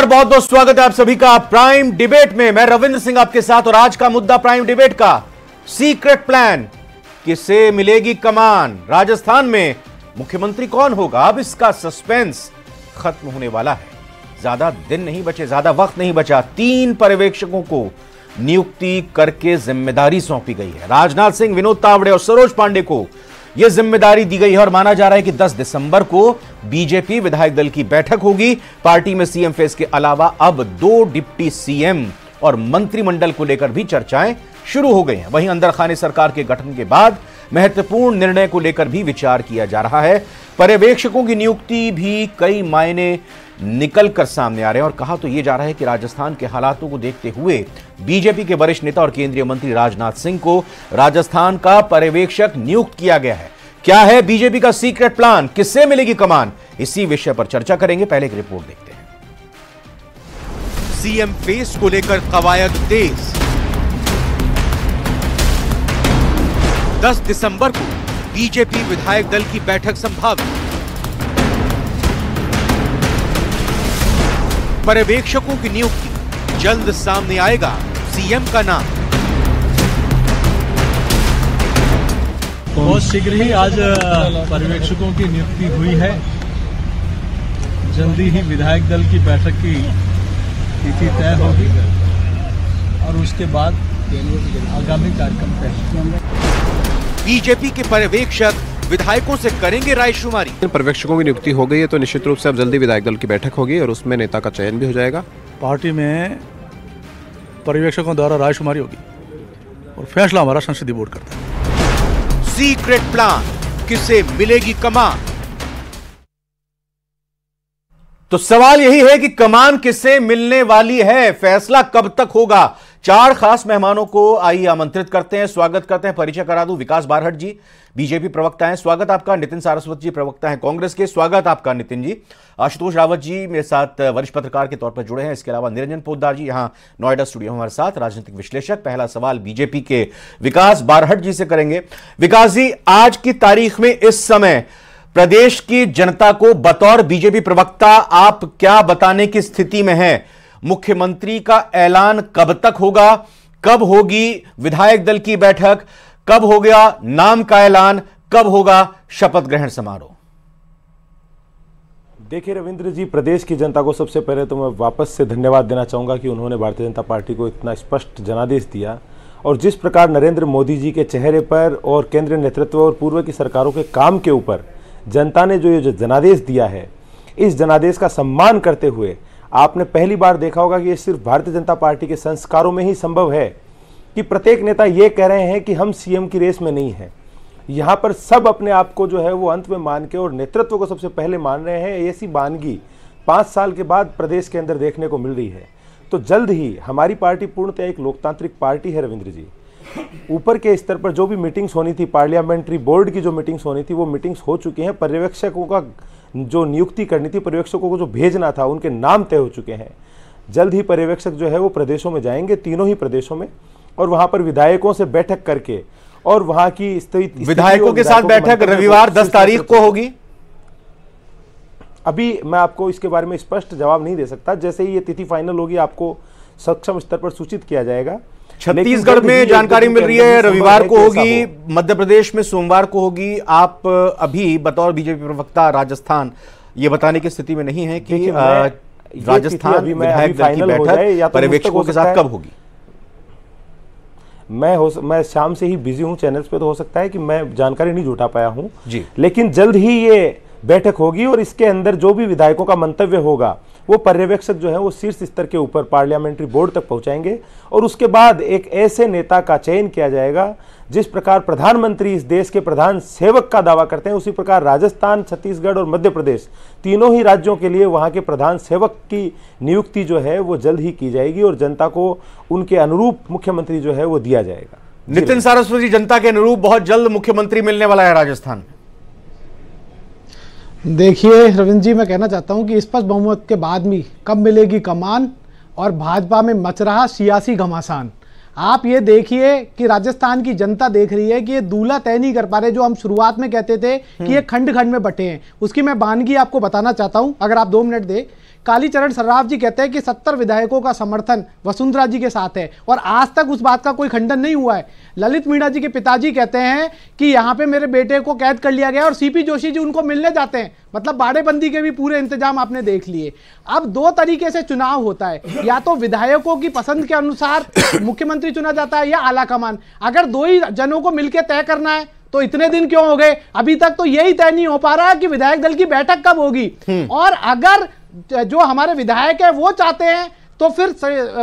नमस्कार, बहुत बहुत स्वागत है आप सभी का प्राइम डिबेट में। मैं रविंद्र सिंह आपके साथ और आज का मुद्दा प्राइम डिबेट का सीक्रेट प्लान, किसे मिलेगी कमान, राजस्थान में मुख्यमंत्री कौन होगा। अब इसका सस्पेंस खत्म होने वाला है। ज्यादा दिन नहीं बचे, ज्यादा वक्त नहीं बचा। 3 पर्यवेक्षकों को नियुक्ति करके जिम्मेदारी सौंपी गई है। राजनाथ सिंह, विनोद तावड़े और सरोज पांडे को यह जिम्मेदारी दी गई है और माना जा रहा है कि 10 दिसंबर को बीजेपी विधायक दल की बैठक होगी। पार्टी में सीएम फेस के अलावा अब 2 डिप्टी सीएम और मंत्रिमंडल को लेकर भी चर्चाएं शुरू हो गई हैं। वहीं अंदर खाने सरकार के गठन के बाद महत्वपूर्ण निर्णय को लेकर भी विचार किया जा रहा है। पर्यवेक्षकों की नियुक्ति भी कई मायने निकल कर सामने आ रहे हैं और कहा तो यह जा रहा है कि राजस्थान के हालातों को देखते हुए बीजेपी के वरिष्ठ नेता और केंद्रीय मंत्री राजनाथ सिंह को राजस्थान का पर्यवेक्षक नियुक्त किया गया है। क्या है बीजेपी का सीक्रेट प्लान, किससे मिलेगी कमान, इसी विषय पर चर्चा करेंगे। पहले एक रिपोर्ट देखते हैं। सीएम फेस को लेकर कवायद तेज। 10 दिसंबर को बीजेपी विधायक दल की बैठक संभावित। पर्यवेक्षकों की नियुक्ति, जल्द सामने आएगा सीएम का नाम। बहुत शीघ्र ही आज पर्यवेक्षकों की नियुक्ति हुई है। जल्दी ही विधायक दल की बैठक की तिथि तय होगी और उसके बाद आगामी कार्यक्रम तय। बीजेपी के पर्यवेक्षक विधायकों से करेंगे रायशुमारी। पर्यवेक्षकों की नियुक्ति हो गई है तो निश्चित रूप से अब जल्दी विधायक दल की बैठक होगी और उसमें नेता का चयन भी हो जाएगा। पार्टी में पर्यवेक्षकों द्वारा रायशुमारी होगी और फैसला हमारा संसदीय बोर्ड करता है। सीक्रेट प्लान, किसे मिलेगी कमान। तो सवाल यही है कि कमान किसे मिलने वाली है, फैसला कब तक होगा। 4 खास मेहमानों को आइए आमंत्रित करते हैं, स्वागत करते हैं। परिचय करा दूं, विकास बारहट जी बीजेपी प्रवक्ता हैं, स्वागत आपका। नितिन सारस्वत जी प्रवक्ता हैं कांग्रेस के, स्वागत आपका नितिन जी। आशुतोष रावत जी मेरे साथ वरिष्ठ पत्रकार के तौर पर जुड़े हैं। इसके अलावा निरंजन पोद्दार जी यहां नोएडा स्टूडियो हमारे साथ, राजनीतिक विश्लेषक। पहला सवाल बीजेपी के विकास बारहट जी से करेंगे। विकास जी, आज की तारीख में इस समय प्रदेश की जनता को बतौर बीजेपी प्रवक्ता आप क्या बताने की स्थिति में हैं? मुख्यमंत्री का ऐलान कब तक होगा, कब होगी विधायक दल की बैठक, कब होगा नाम का ऐलान, कब होगा शपथ ग्रहण समारोह? देखिए रविंद्र जी, प्रदेश की जनता को सबसे पहले तो मैं वापस से धन्यवाद देना चाहूंगा कि उन्होंने भारतीय जनता पार्टी को इतना स्पष्ट जनादेश दिया और जिस प्रकार नरेंद्र मोदी जी के चेहरे पर और केंद्रीय नेतृत्व और पूर्व की सरकारों के काम के ऊपर जनता ने जो ये जनादेश दिया है, इस जनादेश का सम्मान करते हुए आपने पहली बार देखा होगा कि ये सिर्फ भारतीय जनता पार्टी के संस्कारों में ही संभव है कि प्रत्येक नेता ये कह रहे हैं कि हम सीएम की रेस में नहीं हैं। यहाँ पर सब अपने आप को जो है वो अंत में मान के और नेतृत्व को सबसे पहले मान रहे हैं। ऐसी वानगी 5 साल के बाद प्रदेश के अंदर देखने को मिल रही है। तो जल्द ही हमारी पार्टी पूर्णतः एक लोकतांत्रिक पार्टी है रविंद्र जी। ऊपर के स्तर पर जो भी मीटिंग्स होनी थी, पार्लियामेंट्री बोर्ड की जो मीटिंग्स होनी थी, वो मीटिंग्स हो चुकी हैं। पर्यवेक्षकों का जो नियुक्ति करनी थी, पर्यवेक्षकों को जो भेजना था, उनके नाम तय हो चुके हैं। जल्द ही पर्यवेक्षक जो है वो प्रदेशों में जाएंगे, तीनों ही प्रदेशों में, और वहां पर विधायकों से बैठक करके और वहां की स्थिति, विधायकों के साथ बैठक रविवार 10 तारीख को होगी। अभी मैं आपको इसके बारे में स्पष्ट जवाब नहीं दे सकता। जैसे ही ये तिथि फाइनल होगी आपको सक्षम स्तर पर सूचित किया जाएगा। छत्तीसगढ़ में जानकारी मिल रही है रविवार को होगी, मध्य प्रदेश में सोमवार को होगी। आप अभी बतौर बीजेपी प्रवक्ता राजस्थान ये बताने की स्थिति में नहीं है कि राजस्थान विधायक दल की बैठक पर्यवेक्षकों के साथ कब होगी। मैं शाम से ही बिजी हूं चैनल्स पे, तो हो सकता है कि मैं जानकारी नहीं जुटा पाया हूं जी, लेकिन जल्द ही ये बैठक होगी और इसके अंदर जो भी विधायकों का मंतव्य होगा वो पर्यवेक्षक जो है वो शीर्ष स्तर के ऊपर पार्लियामेंट्री बोर्ड तक पहुंचाएंगे और उसके बाद एक ऐसे नेता का चयन किया जाएगा जिस प्रकार प्रधानमंत्री इस देश के प्रधान सेवक का दावा करते हैं, उसी प्रकार राजस्थान, छत्तीसगढ़ और मध्य प्रदेश तीनों ही राज्यों के लिए वहां के प्रधान सेवक की नियुक्ति जो है वो जल्द ही की जाएगी और जनता को उनके अनुरूप मुख्यमंत्री जो है वो दिया जाएगा। नितिन सारस्वत जी, जनता के अनुरूप बहुत जल्द मुख्यमंत्री मिलने वाला है राजस्थान। देखिए रविंद्र जी, मैं कहना चाहता हूं कि स्पष्ट बहुमत के बाद में कब मिलेगी कमान और भाजपा में मच रहा सियासी घमासान। आप ये देखिए कि राजस्थान की जनता देख रही है कि ये दूल्हा तय नहीं कर पा रहे। जो हम शुरुआत में कहते थे कि ये खंड खंड में बटे हैं, उसकी मैं बानगी आपको बताना चाहता हूं, अगर आप 2 मिनट दे, कालीचरण सर्राफ जी कहते हैं कि 70 विधायकों का समर्थन वसुंधरा जी के साथ है और आज तक उस बात का कोई खंडन नहीं हुआ है। ललित मीणा जी के पिताजी कहते हैं कि यहाँ पे मेरे बेटे को कैद कर लिया गया और सीपी जोशी जी उनको मिलने जाते हैं। मतलब बाड़ेबंदी के भी पूरे इंतजाम आपने देख लिए। अब दो तरीके से चुनाव होता है, या तो विधायकों की पसंद के अनुसार मुख्यमंत्री चुना जाता है या आलाकमान। अगर दो ही जनों को मिलकर तय करना है तो इतने दिन क्यों हो गए? अभी तक तो यही तय नहीं हो पा रहा है कि विधायक दल की बैठक कब होगी। और अगर जो हमारे विधायक है वो चाहते हैं तो फिर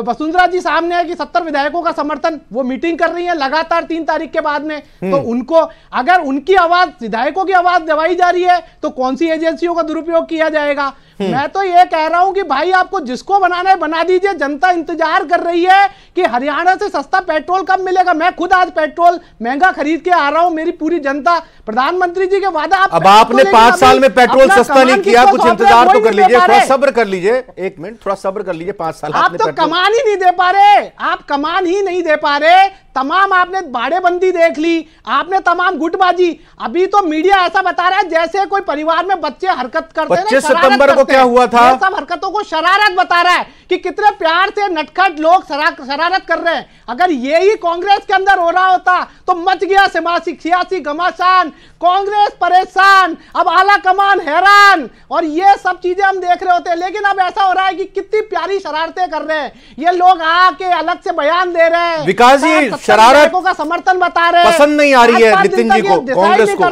वसुंधरा जी सामने है कि 70 विधायकों का समर्थन, वो मीटिंग कर रही है लगातार 3 तारीख के बाद में। तो उनको अगर उनकी आवाज, विधायकों की आवाज दबाई जा रही है तो कौन सी एजेंसियों का दुरुपयोग किया जाएगा? मैं तो ये कह रहा हूं कि भाई आपको जिसको बनाना है बना दीजिए। जनता इंतजार कर रही है कि हरियाणा से सस्ता पेट्रोल कब मिलेगा। मैं खुद आज पेट्रोल महंगा खरीद के आ रहा हूं, मेरी पूरी जनता। प्रधानमंत्री जी के वादा अब आपने 5 साल में पेट्रोल सस्ता नहीं किया, कुछ इंतजार तो कर लीजिए, थोड़ा सब्र कर लीजिए। 1 मिनट थोड़ा सब्र कर लीजिए। 5 साल आप तो कमान ही नहीं दे पा रहे, आप कमान ही नहीं दे पा रहे। तमाम आपने बाड़ेबंदी देख ली, आपने तमाम गुटबाजी। अभी तो मीडिया ऐसा बता रहा है जैसे कोई परिवार में बच्चे हरकत करते हैं। 25 सितंबर को क्या हुआ था? ये सब हरकतों को शरारत बता रहा है कि कितने प्यार से नटखट लोग शरारत कर रहे हैं। अगर यही कांग्रेस के अंदर हो रहा होता तो मच गया सियासी घमासान। कांग्रेस परेशान, अब आला कमान हैरान, और ये सब चीजें हम देख रहे होते हैं। लेकिन अब ऐसा हो रहा है कि कितनी प्यारी शरारतें कर रहे हैं ये लोग, आके अलग से बयान दे रहे हैं। विकास जी, शरारत का समर्थन बता रहे हैं, पसंद नहीं आ रही है नितिन जी को, कांग्रेस को।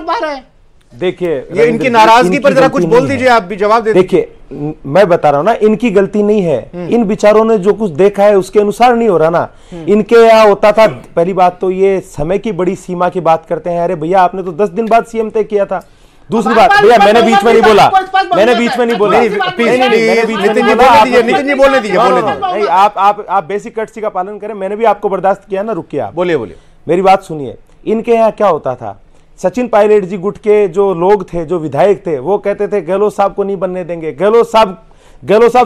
देखिए ये इनकी नाराजगी पर जरा कुछ बोल दीजिए, आप भी जवाब दे। देखिए मैं बता रहा हूं ना, इनकी गलती नहीं है। इन विचारों ने जो कुछ देखा है उसके अनुसार नहीं हो रहा ना। इनके यहाँ होता था, पहली बात तो ये समय की बड़ी सीमा की बात करते हैं। अरे भैया आपने तो 10 दिन बाद सीएम तय किया था। दूसरी बात भैया, मैंने बीच में नहीं बोला, मैंने बीच में नहीं बोला। नितिन जी बोलने दीजिए। नहीं, आप बेसिक कर्टसी का पालन करें। मैंने भी आपको बर्दाश्त किया ना, रुकिए आप। बोलिए बोलिए, मेरी बात सुनिए। इनके यहाँ क्या होता था, सचिन पायलट जी गुट के जो लोग थे, जो विधायक थे, वो कहते थे गहलोत साहब को नहीं बनने देंगे। गहलोत साहब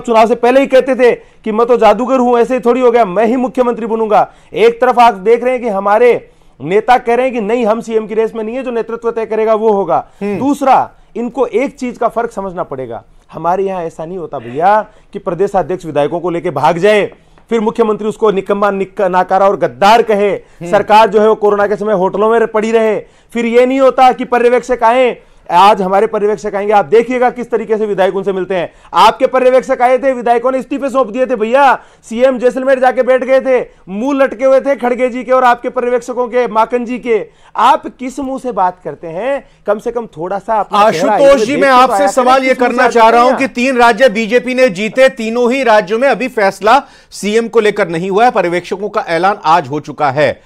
चुनाव से पहले ही कहते थे कि मैं तो जादूगर हूं, ऐसे ही थोड़ी हो गया, मैं ही मुख्यमंत्री बनूंगा। एक तरफ आप देख रहे हैं कि हमारे नेता कह रहे हैं कि नहीं, हम सीएम की रेस में नहीं है, जो नेतृत्व तय करेगा वो होगा। दूसरा, इनको एक चीज का फर्क समझना पड़ेगा। हमारे यहाँ ऐसा नहीं होता भैया कि प्रदेशाध्यक्ष विधायकों को लेकर भाग जाए, फिर मुख्यमंत्री उसको निकम्मा नाकारा और गद्दार कहे, सरकार जो है वो कोरोना के समय होटलों में पड़ी रहे। फिर ये नहीं होता कि पर्यवेक्षक आए। आज हमारे पर्यवेक्षक आएंगे, आप देखिएगा किस तरीके से विधायक उनसे मिलते हैं। आपके पर्यवेक्षक आए थे, विधायकों ने इस्तीफे सौंप दिए थे भैया। सीएम जैसलमेर जाके बैठ गए थे, मुंह लटके हुए थे खड़गे जी के और आपके पर्यवेक्षकों के, माकन जी के। आप किस मुंह से बात करते हैं? कम से कम थोड़ा सा। आशुतोष जी, मैं आपसे सवाल यह करना चाह रहा हूं कि 3 राज्य बीजेपी ने जीते, तीनों ही राज्यों में अभी फैसला सीएम को लेकर नहीं हुआ है, पर्यवेक्षकों का ऐलान आज हो चुका है।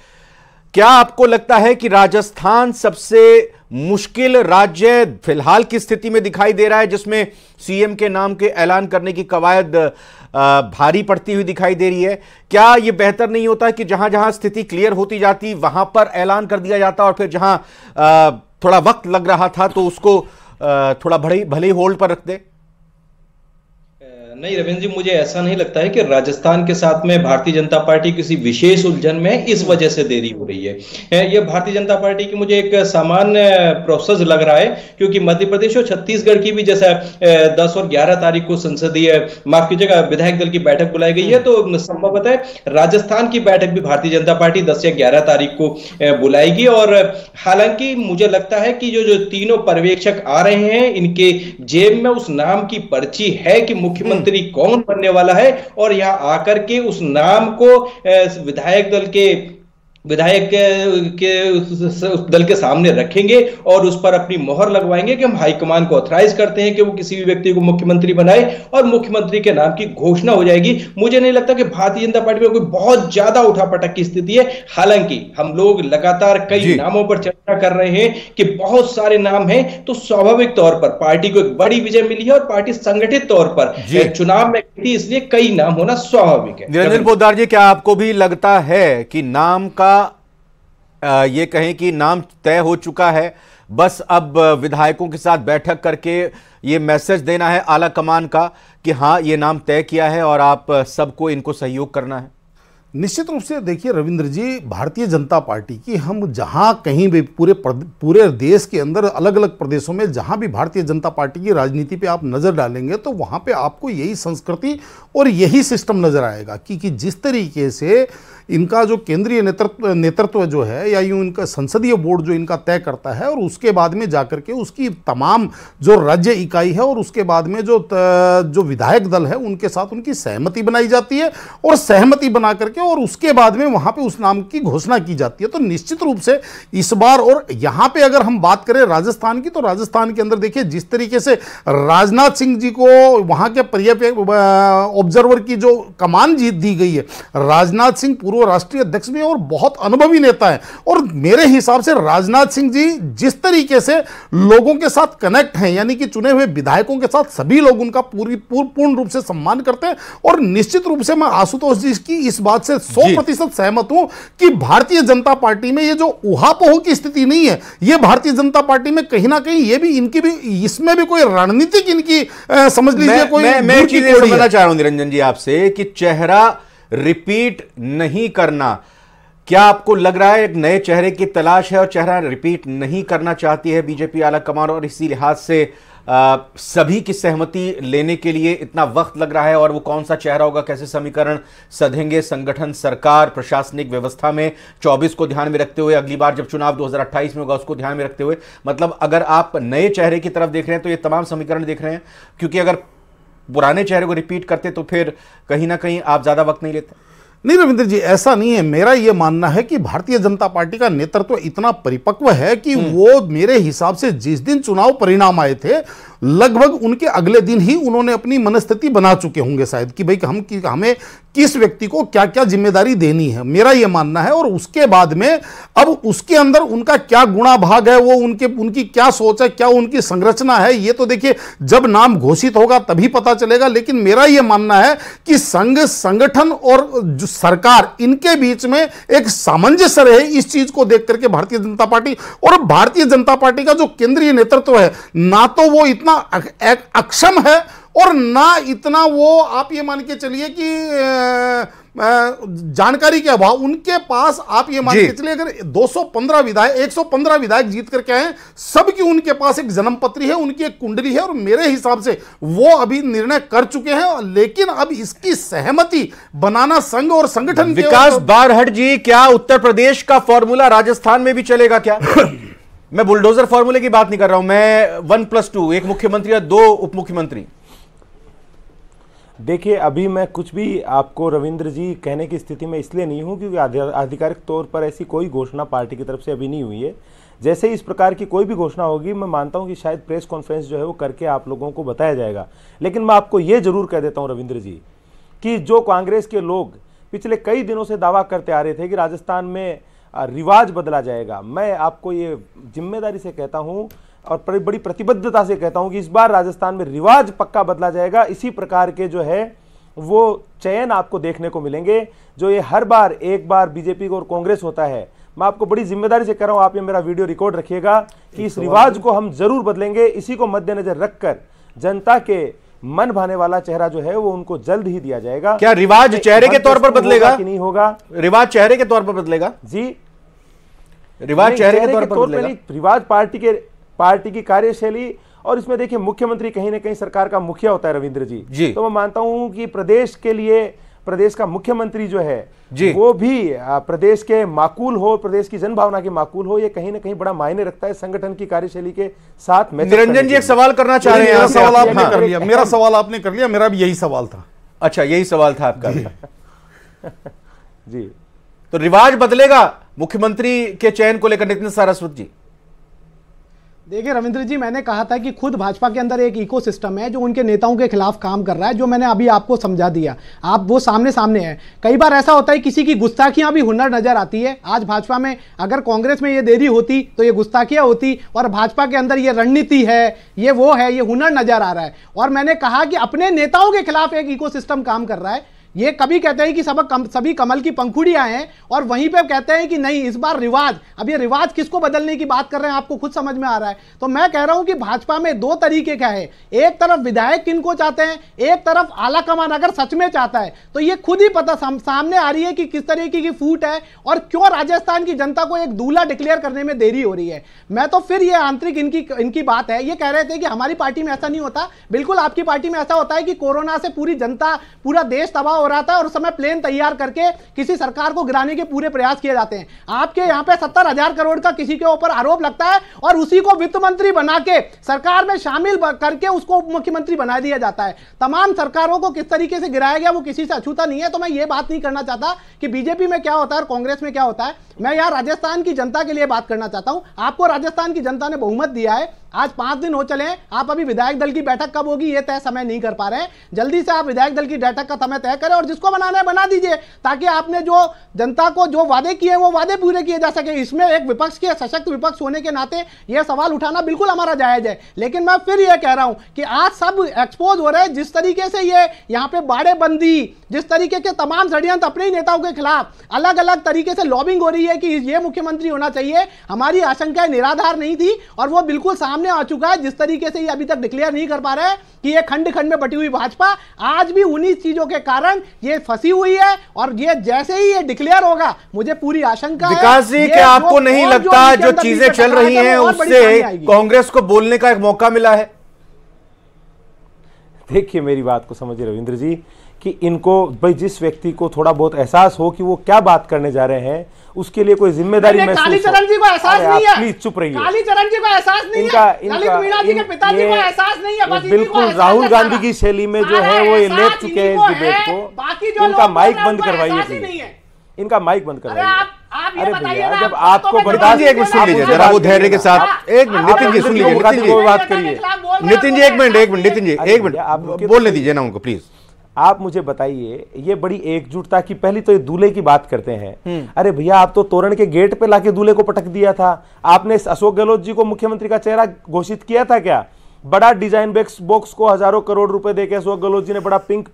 क्या आपको लगता है कि राजस्थान सबसे मुश्किल राज्य फिलहाल की स्थिति में दिखाई दे रहा है, जिसमें सीएम के नाम के ऐलान करने की कवायद भारी पड़ती हुई दिखाई दे रही है? क्या यह बेहतर नहीं होता कि जहां जहां स्थिति क्लियर होती जाती वहां पर ऐलान कर दिया जाता और फिर जहां थोड़ा वक्त लग रहा था तो उसको थोड़ा भले ही होल्ड पर रख दे? नहीं रविंद्र जी, मुझे ऐसा नहीं लगता है कि राजस्थान के साथ में भारतीय जनता पार्टी किसी विशेष उलझन में इस वजह से देरी हो रही है। ये भारतीय जनता पार्टी की मुझे एक सामान्य प्रोसेस लग रहा है, क्योंकि मध्य प्रदेश और छत्तीसगढ़ की भी जैसा 10 और 11 तारीख को संसदीय, माफ कीजिएगा, विधायक दल की बैठक बुलाई गई है, तो संभवतः राजस्थान की बैठक भी भारतीय जनता पार्टी 10 या 11 तारीख को बुलाएगी। और हालांकि मुझे लगता है कि जो तीनों पर्यवेक्षक आ रहे हैं, इनके जेब में उस नाम की पर्ची है कि मुख्यमंत्री कौन बनने वाला है, और यहां आकर के उस नाम को विधायक के दल के सामने रखेंगे और उस पर अपनी मोहर लगवाएंगे कि हम हाईकमान को ऑथराइज करते हैं कि वो किसी भी व्यक्ति को मुख्यमंत्री बनाए, और मुख्यमंत्री के नाम की घोषणा हो जाएगी। मुझे नहीं लगता कि भारतीय जनता पार्टी में कोई बहुत ज्यादा उठापटक की स्थिति है। हालांकि हम लोग लगातार कई नामों पर चर्चा कर रहे हैं कि बहुत सारे नाम हैं, तो स्वाभाविक तौर पर पार्टी को एक बड़ी विजय मिली है और पार्टी संगठित तौर पर चुनाव में थी, इसलिए कई नाम होना स्वाभाविक है। निरंजन पोद्दार जी, क्या आपको भी लगता है कि नाम का ये कहें कि नाम तय हो चुका है, बस अब विधायकों के साथ बैठक करके ये मैसेज देना है आला कमान का कि हाँ ये नाम तय किया है और आप सबको इनको सहयोग करना है? निश्चित रूप से देखिए रविंद्र जी, भारतीय जनता पार्टी की हम जहां कहीं भी पूरे देश के अंदर अलग अलग प्रदेशों में जहां भी भारतीय जनता पार्टी की राजनीति पे आप नज़र डालेंगे तो वहां पे आपको यही संस्कृति और यही सिस्टम नज़र आएगा कि जिस तरीके से इनका जो केंद्रीय नेतृत्व जो है या यूं इनका संसदीय बोर्ड जो इनका तय करता है और उसके बाद में जाकर के उसकी तमाम जो राज्य इकाई है और उसके बाद में जो विधायक दल है उनके साथ उनकी सहमति बनाई जाती है और सहमति बना करके और उसके बाद में वहां पे उस नाम की घोषणा की जाती है। तो निश्चित रूप से इस बार, और यहां पे अगर हम बात करें राजस्थान की, तो राजस्थान के अंदर देखिए जिस तरीके से राजनाथ सिंह जी को वहां के ऑब्जर्वर की जो कमान जीत दी गई है, राजनाथ सिंह पूर्व राष्ट्रीय अध्यक्ष भी और बहुत अनुभवी नेता है और मेरे हिसाब से राजनाथ सिंह जी जिस तरीके से लोगों के साथ कनेक्ट हैं, यानी कि चुने हुए विधायकों के साथ सभी लोग उनका पूर्ण रूप से सम्मान करते हैं और निश्चित रूप से मैं आशुतोष जी की इस बात से 100% सहमत हूं कि भारतीय जनता पार्टी में ये जो उहापोह की स्थिति नहीं है, ये भारतीय जनता पार्टी में कहीं ना कहीं ये भी इनकी भी इसमें भी कोई रणनीतिक इनकी समझ लीजिए कोई मैं एक चीज समझना चाह रहा हूं निरंजन जी आपसे कि चेहरा रिपीट नहीं करना, क्या आपको लग रहा है एक नए चेहरे की तलाश है और चेहरा रिपीट नहीं करना चाहती है बीजेपी आला कमान और इसी लिहाज से सभी की सहमति लेने के लिए इतना वक्त लग रहा है? और वो कौन सा चेहरा होगा, कैसे समीकरण सधेंगे संगठन, सरकार, प्रशासनिक व्यवस्था में 24 को ध्यान में रखते हुए, अगली बार जब चुनाव 2028 में होगा उसको ध्यान में रखते हुए? मतलब अगर आप नए चेहरे की तरफ देख रहे हैं तो ये तमाम समीकरण देख रहे हैं, क्योंकि अगर पुराने चेहरे को रिपीट करते तो फिर कहीं ना कहीं आप ज्यादा वक्त नहीं लेते। नहीं रविंद्र जी, ऐसा नहीं है। मेरा यह मानना है कि भारतीय जनता पार्टी का नेतृत्व इतना परिपक्व है कि वो मेरे हिसाब से जिस दिन चुनाव परिणाम आए थे लगभग उनके अगले दिन ही उन्होंने अपनी मनस्थिति बना चुके होंगे शायद कि भाई हमें किस व्यक्ति को क्या क्या जिम्मेदारी देनी है, मेरा यह मानना है। और उसके बाद में अब उसके अंदर उनका क्या गुणा भाग है, वो उनकी क्या सोच है, क्या उनकी संरचना है, ये तो देखिए जब नाम घोषित होगा तभी पता चलेगा। लेकिन मेरा यह मानना है कि संगठन और जो सरकार, इनके बीच में एक सामंजस्य रहे, इस चीज को देख करके भारतीय जनता पार्टी और भारतीय जनता पार्टी का जो केंद्रीय नेतृत्व है, ना तो वो इतना अक्षम है और ना इतना वो आप ये मान के चलिए कि जानकारी के अभाव उनके पास, आप ये मान के चलिए अगर 115 विधायक जीत करके आए, सबकी उनके पास एक जन्म पत्री है, उनकी एक कुंडली है और मेरे हिसाब से वो अभी निर्णय कर चुके हैं। लेकिन अब इसकी सहमति बनाना संघ और संगठन के। विकास बारहट जी, क्या उत्तर प्रदेश का फॉर्मूला राजस्थान में भी चलेगा क्या? मैं बुलडोजर फॉर्मूले की बात नहीं कर रहा हूं, मैं 1+2, एक मुख्यमंत्री या 2 उप मुख्यमंत्री। देखिए, अभी मैं कुछ भी आपको रविंद्र जी कहने की स्थिति में इसलिए नहीं हूं क्योंकि आधिकारिक तौर पर ऐसी कोई घोषणा पार्टी की तरफ से अभी नहीं हुई है। जैसे इस प्रकार की कोई भी घोषणा होगी, मैं मानता हूं कि शायद प्रेस कॉन्फ्रेंस जो है वो करके आप लोगों को बताया जाएगा। लेकिन मैं आपको ये जरूर कह देता हूं रविंद्र जी कि जो कांग्रेस के लोग पिछले कई दिनों से दावा करते आ रहे थे कि राजस्थान में रिवाज बदला जाएगा, मैं आपको ये जिम्मेदारी से कहता हूं और बड़ी प्रतिबद्धता से कहता हूं कि इस बार राजस्थान में रिवाज पक्का बदला जाएगा। इसी प्रकार के जो है वो चयन आपको देखने को मिलेंगे जो ये हर बार एक बार बीजेपी और कांग्रेस होता है। मैं आपको बड़ी जिम्मेदारी से कह रहा हूं, आप ये मेरा वीडियो रिकॉर्ड रखिएगा कि इस रिवाज को हम जरूर बदलेंगे। इसी को मद्देनजर रखकर जनता के मन भाने वाला चेहरा जो है वो उनको जल्द ही दिया जाएगा। क्या रिवाज चेहरे के तौर पर बदलेगा कि नहीं होगा? रिवाज चेहरे के तौर पर बदलेगा जी, रिवाज चेहरे के तौर पर बदलेगा। रिवाज पार्टी की कार्यशैली, और इसमें देखिए मुख्यमंत्री कहीं ना कहीं सरकार का मुखिया होता है रविंद्र जी। तो मैं मानता हूं कि प्रदेश के लिए प्रदेश का मुख्यमंत्री जो है वो भी प्रदेश के माकूल हो, प्रदेश की जनभावना के माकूल हो, ये कहीं ना कहीं बड़ा मायने रखता है संगठन की कार्यशैली के साथ। निरंजन जी एक सवाल करना चाह रहे हैं। मेरा सवाल आपने कर लिया, मेरा सवाल आपने कर लिया, मेरा भी यही सवाल था। अच्छा, यही सवाल था आपका जी। तो रिवाज बदलेगा मुख्यमंत्री के चयन को लेकर नितिन सारस्वत जी? देखिए रविंद्र जी, मैंने कहा था कि खुद भाजपा के अंदर एक इकोसिस्टम है जो उनके नेताओं के खिलाफ काम कर रहा है, जो मैंने अभी आपको समझा दिया। आप वो सामने है। कई बार ऐसा होता है किसी की गुस्ताखियां भी हुनर नजर आती है। आज भाजपा में अगर कांग्रेस में ये देरी होती तो ये गुस्ताखियां होती, और भाजपा के अंदर ये रणनीति है, ये वो है, ये हुनर नजर आ रहा है। और मैंने कहा कि अपने नेताओं के खिलाफ एक इकोसिस्टम काम कर रहा है ये कभी कहते हैं कि सभी कमल की पंखुड़ियां हैं और वहीं पे कहते हैं कि नहीं इस बार रिवाज। अब ये रिवाज किसको बदलने की बात कर रहे हैं आपको खुद समझ में आ रहा है। तो मैं कह रहा हूं कि भाजपा में दो तरीके का है, एक तरफ विधायक किनको चाहते हैं, एक तरफ आला कमान अगर सच में चाहता है तो ये खुद ही पता सामने आ रही है कि किस तरीके की फूट है और क्यों राजस्थान की जनता को एक दूल्हा डिक्लेयर करने में देरी हो रही है। मैं तो फिर ये आंतरिक इनकी बात है। ये कह रहे थे कि हमारी पार्टी में ऐसा नहीं होता, बिल्कुल आपकी पार्टी में ऐसा होता है कि कोरोना से पूरी जनता पूरा देश तबाह हो रहा था और उस समय प्लेन तैयार करके किसी सरकार को गिराने के पूरे प्रयास किए जाते हैं। आपके यहां पे 70,000 करोड़ का किसी के ऊपर आरोप लगता है और उसी को वित्त मंत्री बना के सरकार में शामिल करके उसको उप मुख्यमंत्री बना दिया जाता है। तमाम सरकारों को किस तरीके से गिराया गया वो किसी से अछूता नहीं है। तो मैं ये बात नहीं करना चाहता कि बीजेपी में क्या होता है और कांग्रेस में क्या होता है। मैं यहां राजस्थान की जनता के लिए बात करना चाहता हूं। आपको राजस्थान की जनता ने बहुमत दिया है, आज 5 दिन हो चले हैं। आप अभी विधायक दल की बैठक कब होगी ये तय समय नहीं कर पा रहे हैं। जल्दी से आप विधायक दल की बैठक का समय तय करें और जिसको बनाना है बना दीजिए, ताकि आपने जो जनता को जो वादे किए वो वादे पूरे किए जा सके। इसमें एक विपक्ष के सशक्त विपक्ष होने के नाते यह सवाल उठाना बिल्कुल हमारा जायज है। लेकिन मैं फिर यह कह रहा हूं कि आज सब एक्सपोज हो रहे हैं, जिस तरीके से ये यहाँ पे बाड़ेबंदी, जिस तरीके के तमाम षड्यंत्र अपने ही नेताओं के खिलाफ अलग अलग तरीके से लॉबिंग हो रही है कि ये मुख्यमंत्री होना चाहिए। हमारी आशंकाएं निराधार नहीं थी और वो बिल्कुल सामने आ चुका है। जिस तरीके से ये अभी तक डिक्लेयर नहीं कर पा रहे हैं कि ये खंड खंड में बटी हुई भाजपा आज भी उन्हीं चीजों के कारण ये फंसी हुई है और ये जैसे ही ये डिक्लेयर होगा मुझे पूरी आशंका है विकास जी क्या आपको नहीं लगता जो चीजें चल रही हैं उससे कांग्रेस को बोलने का एक मौका मिला है? देखिए मेरी बात को समझिए रविंद्र जी कि इनको भाई जिस व्यक्ति को थोड़ा बहुत एहसास हो कि वो क्या बात करने जा रहे हैं उसके लिए कोई जिम्मेदारी महसूस हो। कालीचरण जी को एहसास नहीं है, प्लीज चुप रहिए। कालीचरण जी को एहसास नहीं है, ललित मीणा जी के पिताजी को एहसास नहीं है, बस बिल्कुल राहुल गांधी की शैली में जो है वो ये ले चुके हैं इस डिबेट को। इनका माइक बंद करवाइए, इनका माइक बंद करवाइए। अरे भैया जब आपको नितिन जी एक मिनट सुन लीजिए जरा, वो धैर्य के साथ। एक मिनट नितिन जी सुन लीजिए, बात करिए नितिन जी, एक मिनट नितिन जी, एक मिनट आप बोलने दीजिए ना उनको प्लीज। आप मुझे बताइए, ये बड़ी एकजुटता की पहली तो ये दूल्हे की बात करते हैं। अरे भैया आप तो तोरण के गेट पे लाके दूल्हे को पटक दिया था। आपने अशोक गहलोत जी को मुख्यमंत्री का चेहरा घोषित किया था क्या? बड़ा डिजाइन बॉक्स को हजारों करोड़ रुपए देके अशोक गहलोत जी ने बड़ा पिंक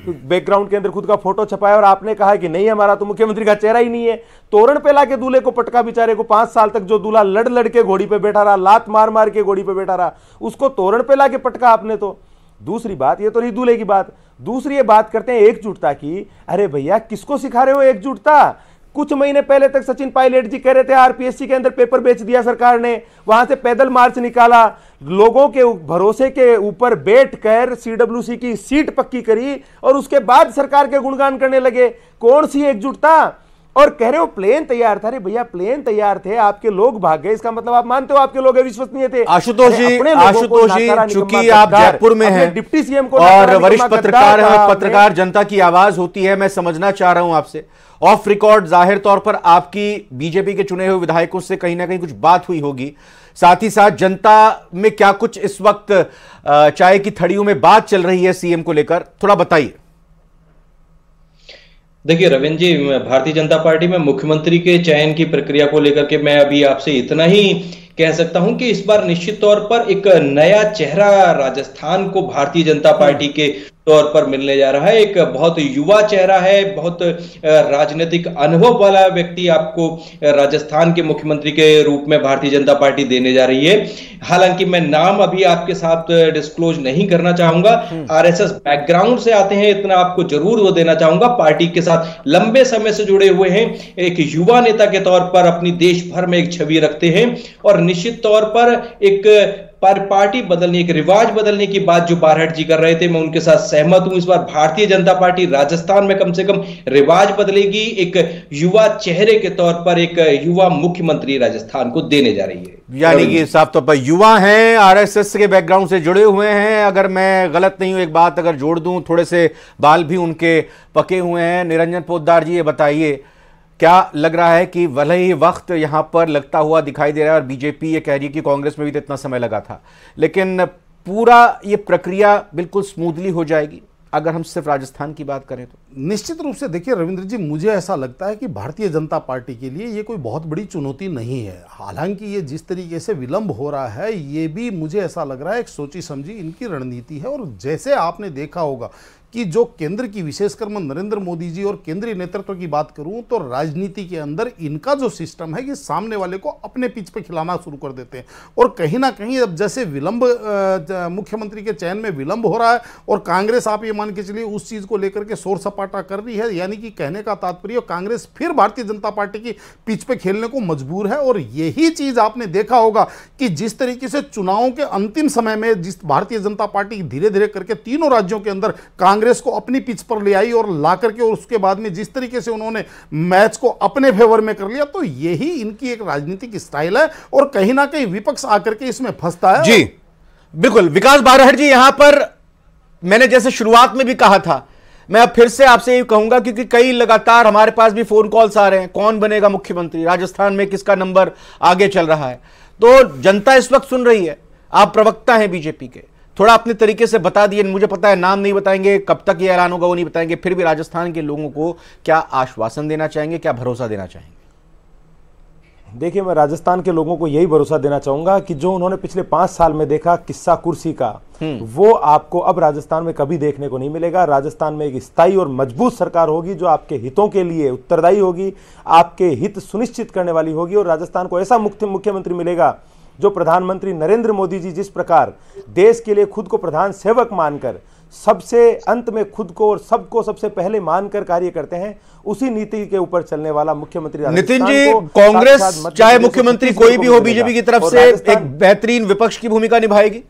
बैकग्राउंड के अंदर खुद का फोटो छपाया और आपने कहा कि नहीं हमारा तो मुख्यमंत्री का चेहरा ही नहीं है। तोरण पे लाके दूल्हे को पटका, बेचारे को 5 साल तक जो दूल्हा लड़ लड़ के घोड़ी पे बैठा रहा, लात मार मार के घोड़ी पे बैठा रहा, उसको तोरण पे लाके पटका आपने। तो दूसरी बात, ये तो रही दूल्हे की बात। दूसरी ये बात करते हैं एकजुटता की। अरे भैया किसको सिखा रहे हो एकजुटता? कुछ महीने पहले तक सचिन पायलट जी कह रहे थे आरपीएससी के अंदर पेपर बेच दिया सरकार ने, वहां से पैदल मार्च निकाला, लोगों के भरोसे के ऊपर बैठकर सीडब्ल्यूसी की सीट पक्की करी और उसके बाद सरकार के गुणगान करने लगे। कौन सी एकजुटता? और कह रहे हो प्लेन तैयार था। अरे भैया प्लेन तैयार थे, आपके लोग भाग गए, इसका मतलब आप मानते हो आपके लोग विश्वसनीय थे? आशुतोष जी चूंकि आप जयपुर में हैं डिप्टी सीएम को और वरिष्ठ पत्रकार हैं, पत्रकार जनता की आवाज होती है, मैं समझना चाह रहा हूं आपसे, ऑफ रिकॉर्ड जाहिर तौर पर आपकी बीजेपी के चुने हुए विधायकों से कहीं ना कहीं कुछ बात हुई होगी, साथ ही साथ जनता में क्या कुछ इस वक्त चाय की थड़ियों में बात चल रही है सीएम को लेकर, थोड़ा बताइए। देखिए रविंद्र जी, भारतीय जनता पार्टी में मुख्यमंत्री के चयन की प्रक्रिया को लेकर के मैं अभी आपसे इतना ही कह सकता हूं कि इस बार निश्चित तौर पर एक नया चेहरा राजस्थान को भारतीय जनता पार्टी के तौर पर मिलने जा रहा है। एक बहुत युवा चेहरा है, बहुत राजनीतिक अनुभव वाला व्यक्ति आपको राजस्थान के मुख्यमंत्री के रूप में भारतीय जनता पार्टी देने जा रही है। हालांकि मैं नाम अभी आपके साथ डिस्क्लोज नहीं करना चाहूंगा, आरएसएस बैकग्राउंड से आते हैं इतना आपको जरूर वो देना चाहूंगा। पार्टी के साथ लंबे समय से जुड़े हुए हैं, एक युवा नेता के तौर पर अपनी देश भर में एक छवि रखते हैं और निश्चित तौर पर एक पार्टी बदलने, एक रिवाज बदलने की बात जो बारहट जी कर रहे थे, मैं उनके साथ सहमत हूं। इस बार भारतीय जनता पार्टी राजस्थान में कम से कम रिवाज बदलेगी, एक युवा चेहरे के तौर पर एक युवा मुख्यमंत्री राजस्थान को देने जा रही है। यानी कि साफ तौर पर युवा हैं, आरएसएस के बैकग्राउंड से जुड़े हुए हैं, अगर मैं गलत नहीं हूं एक बात अगर जोड़ दूं, थोड़े से बाल भी उनके पके हुए हैं। निरंजन पोद्दार जी ये बताइए, क्या लग रहा है कि भले ही वक्त यहां पर लगता हुआ दिखाई दे रहा है और बीजेपी ये कह रही है कि कांग्रेस में भी तो इतना समय लगा था, लेकिन पूरा ये प्रक्रिया बिल्कुल स्मूथली हो जाएगी अगर हम सिर्फ राजस्थान की बात करें तो? निश्चित रूप से देखिए रविंद्र जी, मुझे ऐसा लगता है कि भारतीय जनता पार्टी के लिए ये कोई बहुत बड़ी चुनौती नहीं है। हालांकि ये जिस तरीके से विलंब हो रहा है ये भी मुझे ऐसा लग रहा है एक सोची समझी इनकी रणनीति है। और जैसे आपने देखा होगा कि जो केंद्र की, विशेषकर मैं नरेंद्र मोदी जी और केंद्रीय नेतृत्व की बात करूं तो राजनीति के अंदर इनका जो सिस्टम है कि सामने वाले को अपने पिच पे खिलाना शुरू कर देते हैं। और कहीं ना कहीं अब जैसे विलंब, मुख्यमंत्री के चयन में विलंब हो रहा है और कांग्रेस, आप ये मान के चलिए, उस चीज को लेकर के शोर सपाटा कर रही है, यानी कि कहने का तात्पर्य कांग्रेस फिर भारतीय जनता पार्टी की पिच पे खेलने को मजबूर है। और यही चीज आपने देखा होगा कि जिस तरीके से चुनावों के अंतिम समय में जिस भारतीय जनता पार्टी धीरे धीरे करके तीनों राज्यों के अंदर कांग्रेस को अपनी पिच पर ले आई और ला करके, और उसके बाद में जिस तरीके से उन्होंने मैच को अपने फेवर में कर लिया, तो यही इनकी एक राजनीतिक स्टाइल है और कहीं ना कहीं विपक्ष आकर के इसमें फंसता है। जी बिल्कुल। विकास बारहट जी, यहां पर मैंने जैसे शुरुआत में भी कहा था, मैं अब फिर से आपसे ये कहूंगा, क्योंकि कई लगातार हमारे पास भी फोन कॉल्स आ रहे हैं, कौन बनेगा मुख्यमंत्री, राजस्थान में किसका नंबर आगे चल रहा है। तो जनता इस वक्त सुन रही है, आप प्रवक्ता हैं बीजेपी के, थोड़ा अपने तरीके से बता दिए। मुझे पता है नाम नहीं बताएंगे, कब तक ये ऐलान होगा वो नहीं बताएंगे, फिर भी राजस्थान के लोगों को क्या आश्वासन देना चाहेंगे, क्या भरोसा देना चाहेंगे? देखिए, मैं राजस्थान के लोगों को यही भरोसा देना चाहूंगा कि जो उन्होंने पिछले 5 साल में देखा किस्सा कुर्सी का, वो आपको अब राजस्थान में कभी देखने को नहीं मिलेगा। राजस्थान में एक स्थायी और मजबूत सरकार होगी जो आपके हितों के लिए उत्तरदायी होगी, आपके हित सुनिश्चित करने वाली होगी। और राजस्थान को ऐसा मुख्यमंत्री मिलेगा जो प्रधानमंत्री नरेंद्र मोदी जी जिस प्रकार देश के लिए खुद को प्रधान सेवक मानकर, सबसे अंत में खुद को और सबको सबसे पहले मानकर कार्य करते हैं, उसी नीति के ऊपर चलने वाला मुख्यमंत्री। नितिन जी, कांग्रेस चाहे मुख्यमंत्री कोई भी हो बीजेपी की तरफ से एक बेहतरीन विपक्ष की भूमिका निभाएगी।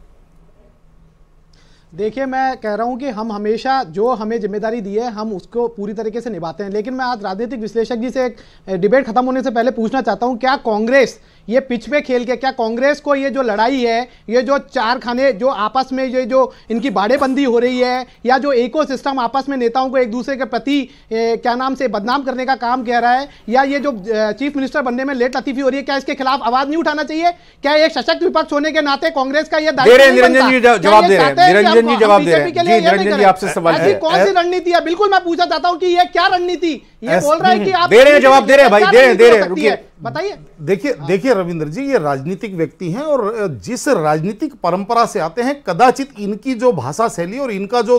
देखिए, मैं कह रहा हूं कि हम हमेशा जो हमें जिम्मेदारी दी है हम उसको पूरी तरीके से निभाते हैं। लेकिन मैं आज राजनीतिक विश्लेषक जी से एक डिबेट खत्म होने से पहले पूछना चाहता हूं, क्या कांग्रेस ये पिच पे खेल के, क्या कांग्रेस को ये जो लड़ाई है, ये जो चार खाने जो आपस में ये जो इनकी बाड़ेबंदी हो रही है, या जो इको सिस्टम आपस में नेताओं को एक दूसरे के प्रति क्या नाम से बदनाम करने का काम कह रहा है, या ये जो चीफ मिनिस्टर बनने में लेट लतीफी हो रही है, क्या इसके खिलाफ आवाज नहीं उठाना चाहिए? क्या एक सशक्त विपक्ष होने के नाते कांग्रेस का ये दायित्व? निरंजन जी जवाब दे रहे हैं, निरंजन जी जवाब दे रहे हैं। जी निरंजन जी, आपसे सवाल है, कौन सी रणनीति है? बिल्कुल मैं पूछना चाहता हूं कि ये क्या रणनीति, ये बोल रहा है कि आप दे रहे हैं, जवाब दे रहे हैं भाई, दे रहे हैं, रुकिए, बताइए। देखिए रविंद्र जी, ये राजनीतिक व्यक्ति हैं और जिस राजनीतिक परंपरा से आते हैं, कदाचित इनकी जो भाषा शैली और इनका जो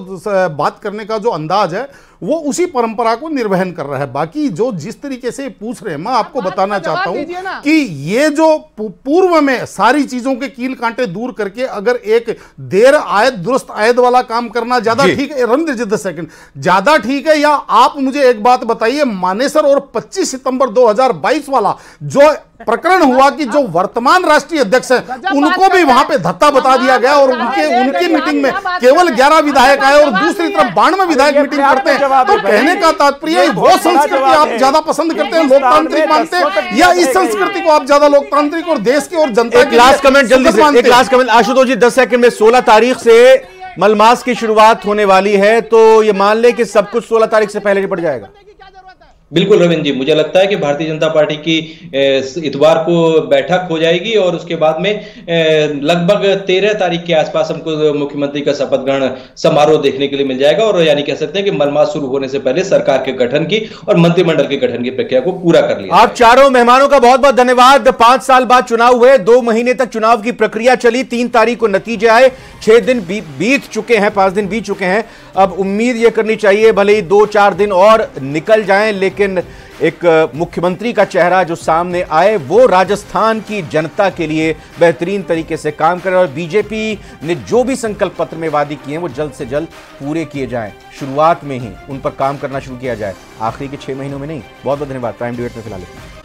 बात करने का जो अंदाज है वो उसी परंपरा को निर्वहन कर रहा है। बाकी जो जिस तरीके से पूछ रहे हैं, मैं आपको बताना चाहता हूं कि ये जो पूर्व में सारी चीजों के कील कांटे दूर करके अगर एक देर आयत दुरुस्त आयत वाला काम करना ज्यादा ठीक है, रविंद्र जी 10 सेकंड, ज्यादा ठीक है, या आप मुझे एक बात बताइए, मानेसर और 25 सितंबर 2022 वाला जो प्रकरण हुआ कि जो वर्तमान राष्ट्रीय अध्यक्ष है उनको भी वहां पे धत्ता बता दिया गया और उनकी मीटिंग में केवल 11 विधायक आए और दूसरी तरफ 92 विधायक मीटिंग करते हैं। तो कहने का तात्पर्य वो संस्कृति आप ज्यादा पसंद करते हैं, लोकतांत्रिक मानते हैं, या इस संस्कृति को आप ज्यादा लोकतांत्रिक और देश की और जनता की? लास्ट कमेंट जल्दी से, एक लास्ट कमेंट आशुतोष जी 10 सेकंड में। 16 तारीख से मलमास की शुरुआत होने वाली है, तो ये मान ले कि सब कुछ 16 तारीख से पहले निपट जाएगा? बिल्कुल रविंद्र जी, मुझे लगता है कि भारतीय जनता पार्टी की इतवार को बैठक हो जाएगी और उसके बाद में लगभग 13 तारीख के आसपास हमको मुख्यमंत्री का शपथ ग्रहण समारोह देखने के लिए मिल जाएगा। और यानी कह सकते हैं कि मलमास शुरू होने से पहले सरकार के गठन की और मंत्रिमंडल के गठन की प्रक्रिया को पूरा कर लिया। आप चारों मेहमानों का बहुत बहुत धन्यवाद। 5 साल बाद चुनाव हुए, 2 महीने तक चुनाव की प्रक्रिया चली, 3 तारीख को नतीजे आए, 6 दिन बीत चुके हैं, 5 दिन बीत चुके हैं। अब उम्मीद यह करनी चाहिए भले ही 2-4 दिन और निकल जाएं, लेकिन एक मुख्यमंत्री का चेहरा जो सामने आए वो राजस्थान की जनता के लिए बेहतरीन तरीके से काम करे और बीजेपी ने जो भी संकल्प पत्र में वादे किए हैं वो जल्द से जल्द पूरे किए जाएं। शुरुआत में ही उन पर काम करना शुरू किया जाए, आखिरी के 6 महीनों में नहीं। बहुत बहुत धन्यवाद। प्राइम डिबेट में फिलहाल इतना।